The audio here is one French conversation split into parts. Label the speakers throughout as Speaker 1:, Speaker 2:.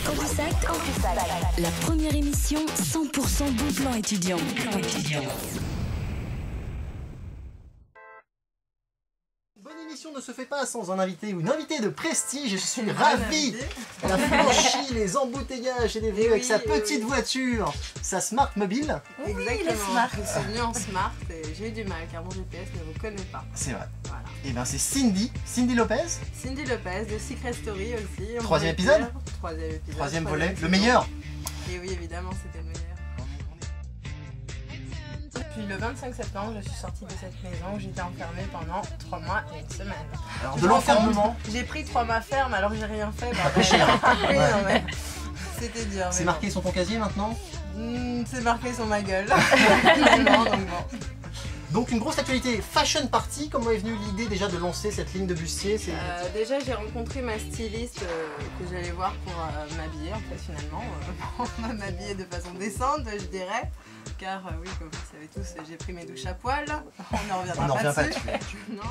Speaker 1: Campus Sac, la première émission 100% bon plan étudiant.
Speaker 2: Bonne émission ne se fait pas sans un invité ou une invitée de prestige. Je suis ravi. Elle a franchi les embouteillages et les rues avec sa petite voiture, sa Smart Mobile.
Speaker 3: Exactement. Je suis venue en Smart et j'ai eu du mal car mon GPS ne vous connaît pas.
Speaker 2: C'est vrai.
Speaker 3: Voilà.
Speaker 2: Et bien c'est Cindy Lopez.
Speaker 3: Cindy Lopez de Secret Story aussi.
Speaker 2: Troisième épisode. Troisième volet. Le meilleur.
Speaker 3: Et oui, évidemment, c'était le meilleur. Puis le 25 septembre, je suis sortie de cette maison où j'étais enfermée pendant 3 mois et 1 semaine.
Speaker 2: Alors de l'enfermement.
Speaker 3: J'ai pris 3 mois ferme alors que j'ai rien fait.
Speaker 2: Un peu cher.
Speaker 3: Oui,
Speaker 2: Ouais.
Speaker 3: non, mais c'était dur.
Speaker 2: C'est marqué sur ton casier maintenant.
Speaker 3: C'est marqué sur ma gueule. Non, donc bon.
Speaker 2: Donc une grosse actualité fashion party. Comment est venue l'idée déjà de lancer cette ligne de bustier?
Speaker 3: Déjà j'ai rencontré ma styliste que j'allais voir pour m'habiller en fait finalement. M'habiller de façon décente je dirais. Car oui comme vous le savez tous j'ai pris mes douches à poil. On n'en reviendra pas dessus. Non.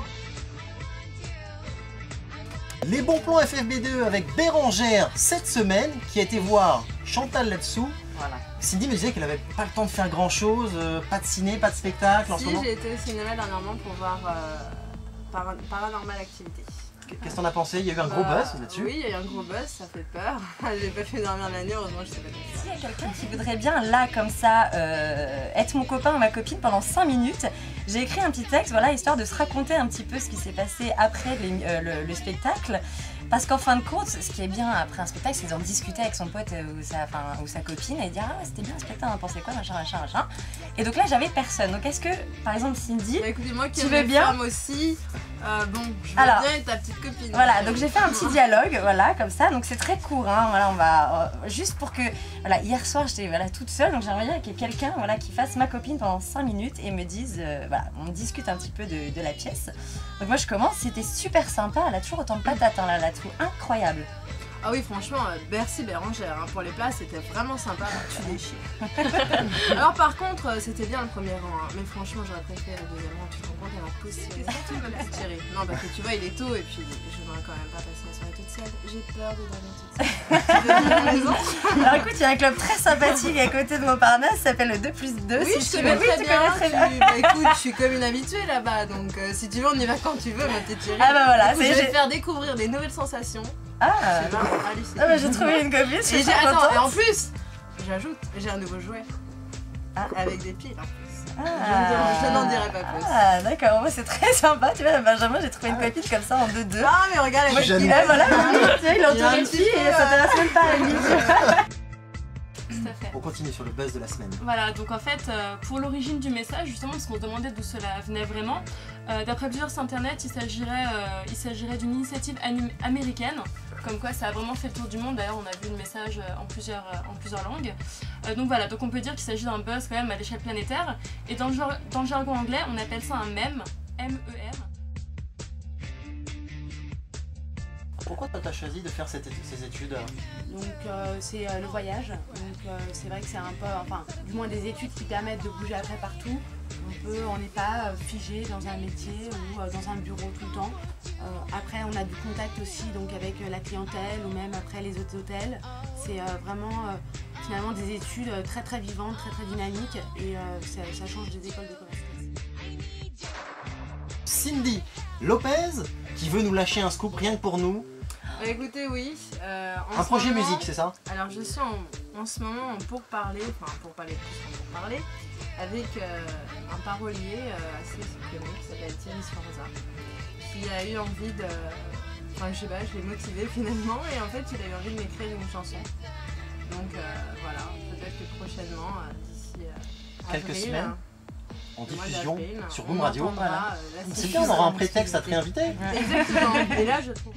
Speaker 2: Les bons plans FFB2 avec Bérangère cette semaine qui a été voir Chantal là-dessous.
Speaker 3: Voilà.
Speaker 2: Cindy me disait qu'elle avait pas le temps de faire grand chose, pas de ciné, pas de spectacle en ce
Speaker 3: Si
Speaker 2: moment.
Speaker 3: j'ai été au cinéma dernièrement pour voir Paranormal Activity.
Speaker 2: Qu'est-ce que t'en as pensé? Il y a eu un gros buzz là-dessus.
Speaker 3: Oui, il y a eu un gros buzz, ça fait peur. J'ai pas fait dormir la nuit, heureusement je sais pas tout
Speaker 4: S'il y a quelqu'un qui voudrait bien, là, comme ça, être mon copain ou ma copine pendant 5 minutes, j'ai écrit un petit texte, voilà, histoire de se raconter un petit peu ce qui s'est passé après le spectacle. Parce qu'en fin de compte, ce qui est bien après un spectacle, c'est d'en discuter avec son pote ou sa copine et dire « Ah ouais, c'était bien le spectacle, on en pensait quoi, machin. » Et donc là, j'avais personne. Donc est-ce que, par exemple, Cindy,
Speaker 3: Bah écoutez, moi qui
Speaker 4: tu
Speaker 3: aime
Speaker 4: veux
Speaker 3: les
Speaker 4: bien
Speaker 3: femmes aussi, bon, je veux
Speaker 4: Alors,
Speaker 3: bien être ta petite copine.
Speaker 4: voilà, donc j'ai fait un petit dialogue, voilà, comme ça, donc c'est très court, hein, voilà, on va, juste pour que, voilà, hier soir j'étais toute seule, donc j'aimerais bien qu'il y ait quelqu'un, voilà, qui fasse ma copine pendant 5 minutes et me dise, voilà, on discute un petit peu de la pièce. Donc moi je commence, c'était super sympa, elle a toujours autant de patates, hein, là, elle a tout incroyable.
Speaker 3: Ah oui, franchement, merci Bérangère, hein, pour les places, c'était vraiment sympa, tu déchires. Alors par contre, c'était bien le premier rang, hein, mais franchement, j'aurais préféré le deuxième rang, tu te rends compte, alors plus c'est ma petite chérie. Non, parce que tu vois, il est tôt et puis je ne vais quand même pas passer la soirée toute seule. J'ai peur de dormir toute seule. Tu veux venir à la maison?
Speaker 4: Alors écoute, il y a un club très sympathique à côté de Montparnasse, ça s'appelle le 2+2.
Speaker 3: Oui,
Speaker 4: si
Speaker 3: je
Speaker 4: tu
Speaker 3: connais
Speaker 4: veux.
Speaker 3: très
Speaker 4: Tu
Speaker 3: bien.
Speaker 4: connais très bien.
Speaker 3: Bah, écoute, je suis comme une habituée là-bas, donc si tu veux, on y va quand tu veux, ma petite chérie.
Speaker 4: Ah bah voilà,
Speaker 3: Écoute, je vais te faire découvrir des nouvelles sensations.
Speaker 4: Ah,
Speaker 3: C'est vraiment hallucinant.
Speaker 4: ah bah j'ai trouvé une copine, je suis
Speaker 3: Et
Speaker 4: très
Speaker 3: attends,
Speaker 4: contente.
Speaker 3: et en plus, j'ajoute, j'ai un nouveau jouet.
Speaker 4: Ah.
Speaker 3: Avec des piles en plus.
Speaker 4: Ah.
Speaker 3: Je n'en dirai pas plus.
Speaker 4: Ah d'accord, moi c'est très sympa, tu vois, Benjamin j'ai trouvé une copine comme ça en 2-2.
Speaker 3: Ah mais regarde,
Speaker 2: Moi,
Speaker 3: elle
Speaker 2: j'aime.
Speaker 4: Il a, voilà, il a
Speaker 3: Il a un
Speaker 4: entouré une
Speaker 3: petit
Speaker 4: fille
Speaker 3: peu,
Speaker 4: et ça t'intéresse même pas à lui.
Speaker 5: Tout à fait.
Speaker 2: On continue sur le buzz de la semaine.
Speaker 5: Voilà, donc en fait, pour l'origine du message, justement, parce qu'on se demandait d'où cela venait vraiment, d'après plusieurs sites internet, il s'agirait d'une initiative américaine, comme quoi ça a vraiment fait le tour du monde. D'ailleurs, on a vu le message en plusieurs langues. Donc voilà, donc on peut dire qu'il s'agit d'un buzz quand même à l'échelle planétaire. Et dans le jargon anglais, on appelle ça un meme, M-E-M.
Speaker 2: Pourquoi t'as choisi de faire ces études?
Speaker 6: Donc c'est le voyage, donc c'est vrai que c'est un peu, enfin du moins des études qui permettent de bouger après partout. On n'est pas figé dans un métier ou dans un bureau tout le temps. Après on a du contact aussi donc avec la clientèle ou même après les autres hôtels. C'est vraiment finalement des études très très vivantes, très très dynamiques et ça change des écoles de commerce.
Speaker 2: Cindy Lopez qui veut nous lâcher un scoop rien que pour nous.
Speaker 3: Bah, écoutez, oui.
Speaker 2: Un projet musique, c'est ça?
Speaker 3: Alors je suis en ce moment en pourparler, enfin pourparler plus qu'en pourparler, avec un parolier assez connu qui s'appelle Thierry Sforza, qui a eu envie de... Enfin je sais pas, je l'ai motivé finalement et en fait il a eu envie de m'écrire une chanson. Donc voilà, peut-être que prochainement, d'ici
Speaker 2: quelques
Speaker 3: avril,
Speaker 2: semaines, en
Speaker 3: au mois
Speaker 2: diffusion
Speaker 3: d'avril,
Speaker 2: sur
Speaker 3: on
Speaker 2: Boom Radio.
Speaker 3: entendra, la
Speaker 2: C'est
Speaker 3: diffusion
Speaker 2: bien, on aura un
Speaker 3: de
Speaker 2: prétexte à te
Speaker 3: l'activité.
Speaker 2: réinviter.
Speaker 3: Exactement, et là je trouve...